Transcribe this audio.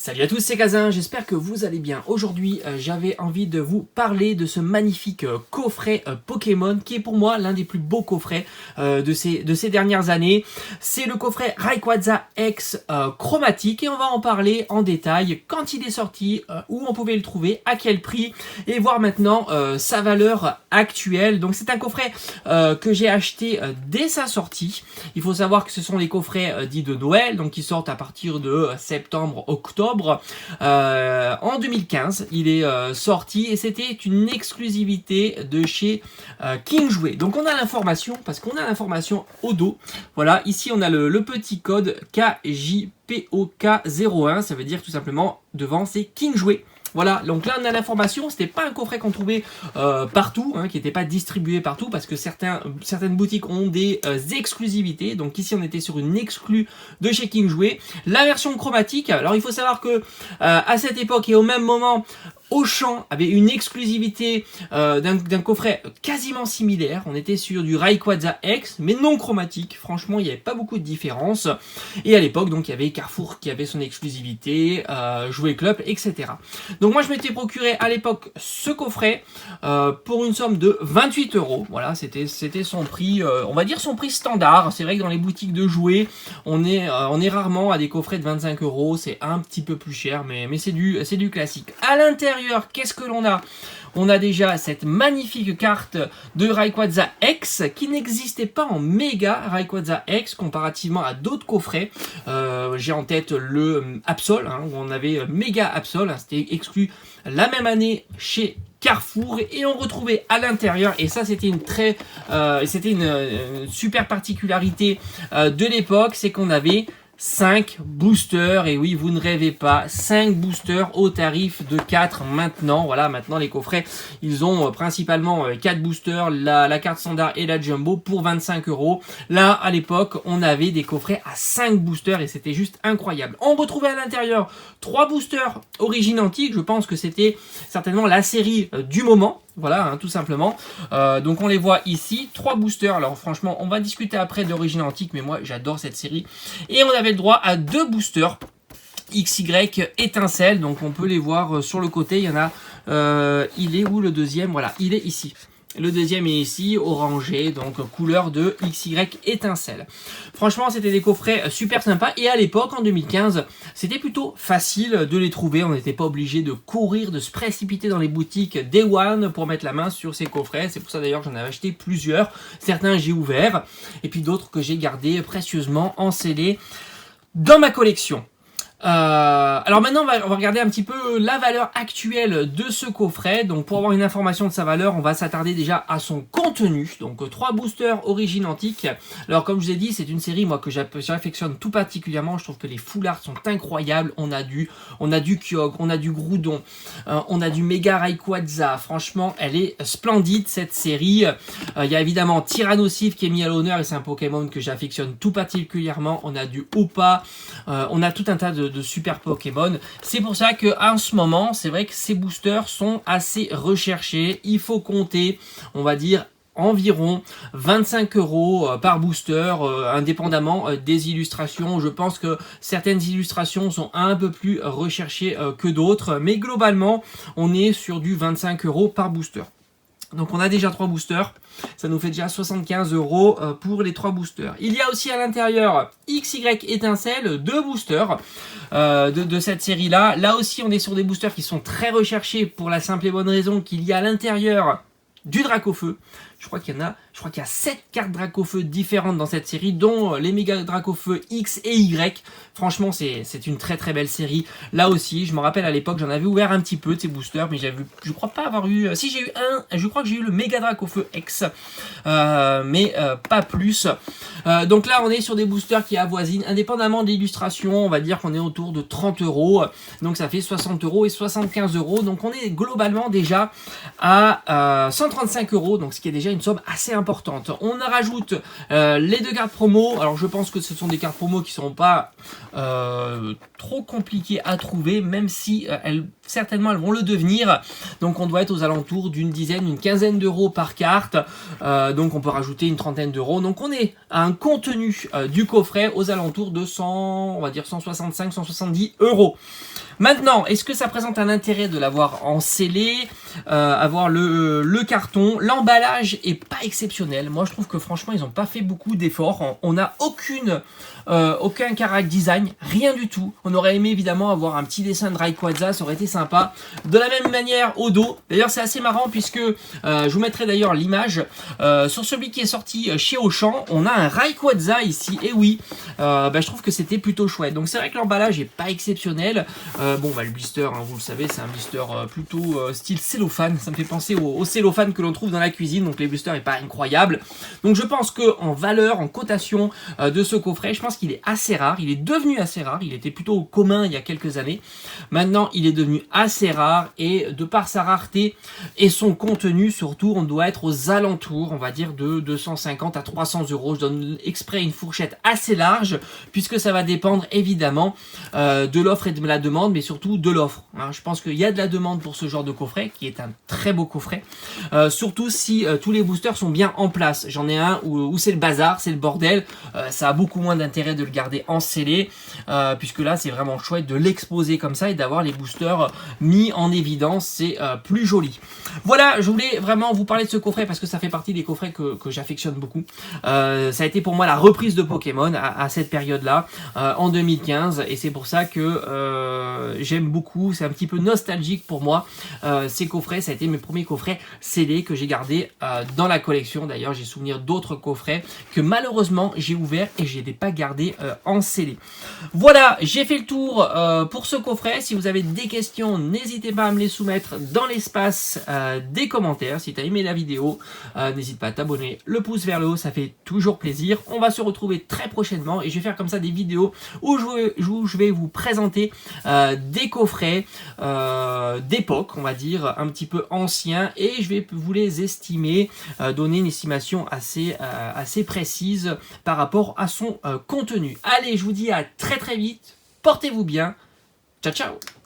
Salut à tous, c'est Kazin, j'espère que vous allez bien. Aujourd'hui, j'avais envie de vous parler de ce magnifique coffret Pokémon qui est pour moi l'un des plus beaux coffrets de ces dernières années. C'est le coffret Rayquaza X chromatique et on va en parler en détail, quand il est sorti, où on pouvait le trouver, à quel prix et voir maintenant sa valeur actuelle. Donc c'est un coffret que j'ai acheté dès sa sortie. Il faut savoir que ce sont les coffrets dits de Noël, donc qui sortent à partir de septembre-octobre. En 2015, il est sorti et c'était une exclusivité de chez King Jouet. Donc on a l'information, parce qu'on a l'information au dos. Voilà, ici on a le petit code KJPOK01, ça veut dire tout simplement devant c'est King Jouet. Voilà, donc là on a l'information, c'était pas un coffret qu'on trouvait partout, qui n'était pas distribué partout, parce que certaines boutiques ont des exclusivités, donc ici on était sur une exclue de chez King Jouet. La version chromatique, alors il faut savoir que à cette époque et au même moment, Auchan avait une exclusivité d'un coffret quasiment similaire. On était sur du Rayquaza X, mais non chromatique. Franchement, il n'y avait pas beaucoup de différence. Et à l'époque, donc, il y avait Carrefour qui avait son exclusivité, Jouet Club, etc. Donc moi, je m'étais procuré à l'époque ce coffret pour une somme de 28 €. Voilà, c'était son prix, on va dire son prix standard. C'est vrai que dans les boutiques de jouets, on est rarement à des coffrets de 25 €. C'est un petit peu plus cher, mais c'est du classique. À l'intérieur, qu'est-ce que l'on a? On a déjà cette magnifique carte de Rayquaza X qui n'existait pas en méga Rayquaza X comparativement à d'autres coffrets. J'ai en tête le Absol, où on avait méga Absol, c'était exclu la même année chez Carrefour et on retrouvait à l'intérieur, et ça c'était une super particularité de l'époque, c'est qu'on avait 5 boosters, et oui, vous ne rêvez pas, 5 boosters au tarif de 4 maintenant. Voilà, maintenant les coffrets, ils ont principalement 4 boosters, la carte standard et la jumbo pour 25 €. Là, à l'époque, on avait des coffrets à 5 boosters et c'était juste incroyable. On retrouvait à l'intérieur 3 boosters origine antique, je pense que c'était certainement la série du moment. Voilà, tout simplement. Donc on les voit ici, 3 boosters. Alors franchement, on va discuter après d'origine antique, mais moi j'adore cette série. Et on avait le droit à 2 boosters XY étincelle. Donc on peut les voir sur le côté. Il y en a. Il est où le deuxième? Voilà, il est ici. Le deuxième est ici, orangé, donc couleur de XY étincelle. Franchement, c'était des coffrets super sympas. Et à l'époque, en 2015, c'était plutôt facile de les trouver. On n'était pas obligé de courir, de se précipiter dans les boutiques Day One pour mettre la main sur ces coffrets. C'est pour ça d'ailleurs que j'en avais acheté plusieurs. Certains, j'ai ouvert. Et puis d'autres que j'ai gardés précieusement encellés dans ma collection. Alors maintenant on va regarder un petit peu la valeur actuelle de ce coffret. Donc pour avoir une information de sa valeur, on va s'attarder déjà à son contenu. Donc 3 boosters origine antique. Alors comme je vous ai dit, c'est une série moi que j'affectionne tout particulièrement. Je trouve que les full art sont incroyables. On a du Kyogre, on a du Groudon, on a du Mega Rayquaza. Franchement, elle est splendide cette série. Il y a évidemment Tyrannosif qui est mis à l'honneur et c'est un Pokémon que j'affectionne tout particulièrement. On a du Hoopa, on a tout un tas de super Pokémon. C'est pour ça que en ce moment, c'est vrai que ces boosters sont assez recherchés. Il faut compter, on va dire, environ 25 € par booster, indépendamment des illustrations. Je pense que certaines illustrations sont un peu plus recherchées que d'autres, mais globalement, on est sur du 25 € par booster. Donc on a déjà 3 boosters, ça nous fait déjà 75 € pour les 3 boosters. Il y a aussi à l'intérieur XY étincelle, 2 boosters de cette série là. Là aussi on est sur des boosters qui sont très recherchés pour la simple et bonne raison qu'il y a à l'intérieur du Dracofeu. Je crois qu'il y a 7 cartes Dracofeu différentes dans cette série, dont les méga Dracofeu X et Y. Franchement, c'est une très très belle série. Là aussi, je me rappelle à l'époque, j'en avais ouvert un petit peu de ces boosters, mais je crois pas avoir eu. Si j'ai eu je crois que j'ai eu le méga Dracofeu X, mais pas plus. Donc là, on est sur des boosters qui avoisinent, indépendamment de l'illustration, on va dire qu'on est autour de 30 €. Donc ça fait 60 € et 75 €. Donc on est globalement déjà à 135 €. Donc ce qui est déjà une somme assez importante. On rajoute les 2 cartes promo. Alors je pense que ce sont des cartes promo qui ne seront pas trop compliquées à trouver, même si elles certainement elles vont le devenir. Donc on doit être aux alentours d'une dizaine, une quinzaine d'euros par carte. Donc on peut rajouter une trentaine d'euros. Donc on est à un contenu du coffret aux alentours de 100, on va dire 165, 170 euros. Maintenant, est-ce que ça présente un intérêt de l'avoir en scellé, avoir le carton? L'emballage est pas exceptionnel. Moi, je trouve que franchement, ils n'ont pas fait beaucoup d'efforts. On n'a aucun character design, rien du tout. On aurait aimé évidemment avoir un petit dessin de Rayquaza, ça aurait été sympa. De la même manière au dos. D'ailleurs, c'est assez marrant puisque je vous mettrai d'ailleurs l'image sur celui qui est sorti chez Auchan. On a un Rayquaza ici. Et oui, je trouve que c'était plutôt chouette. Donc c'est vrai que l'emballage est pas exceptionnel. Le blister, hein, vous le savez, c'est un blister plutôt style cellophane. Ça me fait penser au cellophane que l'on trouve dans la cuisine. Donc les blisters n'est pas incroyable. Donc je pense que en valeur, en cotation de ce coffret, je pense qu'il est assez rare. Il est devenu assez rare. Il était plutôt commun il y a quelques années. Maintenant, il est devenu assez rare et de par sa rareté et son contenu, surtout, on doit être aux alentours, on va dire, de 250 à 300 euros. Je donne exprès une fourchette assez large puisque ça va dépendre évidemment de l'offre et de la demande, mais surtout de l'offre. Hein. Je pense qu'il y a de la demande pour ce genre de coffret, qui est un très beau coffret. Surtout si tous les boosters sont bien en place. J'en ai un où c'est le bazar, c'est le bordel. Ça a beaucoup moins d'intérêt de le garder en scellé, puisque là c'est vraiment chouette de l'exposer comme ça et d'avoir les boosters mis en évidence. C'est plus joli. Voilà, je voulais vraiment vous parler de ce coffret parce que ça fait partie des coffrets que j'affectionne beaucoup. Ça a été pour moi la reprise de Pokémon à cette période-là, en 2015, et c'est pour ça que j'aime beaucoup. C'est un petit peu nostalgique pour moi. Ces coffrets, ça a été mes premiers coffrets scellés que j'ai gardés dans la collection. D'ailleurs, j'ai souvenir d'autres coffrets que malheureusement j'ai ouverts et je n'ai pas gardés en scellé. Voilà, j'ai fait le tour pour ce coffret. Si vous avez des questions, n'hésitez pas à me les soumettre dans l'espace des commentaires. Si tu as aimé la vidéo, n'hésite pas à t'abonner, le pouce vers le haut, ça fait toujours plaisir. On va se retrouver très prochainement et je vais faire comme ça des vidéos où je vais vous présenter des coffrets d'époque, on va dire, un petit peu anciens, et je vais vous les estimer, donner une estimation assez précise par rapport à son contenu. Allez, je vous dis à très très vite, portez-vous bien, ciao ciao.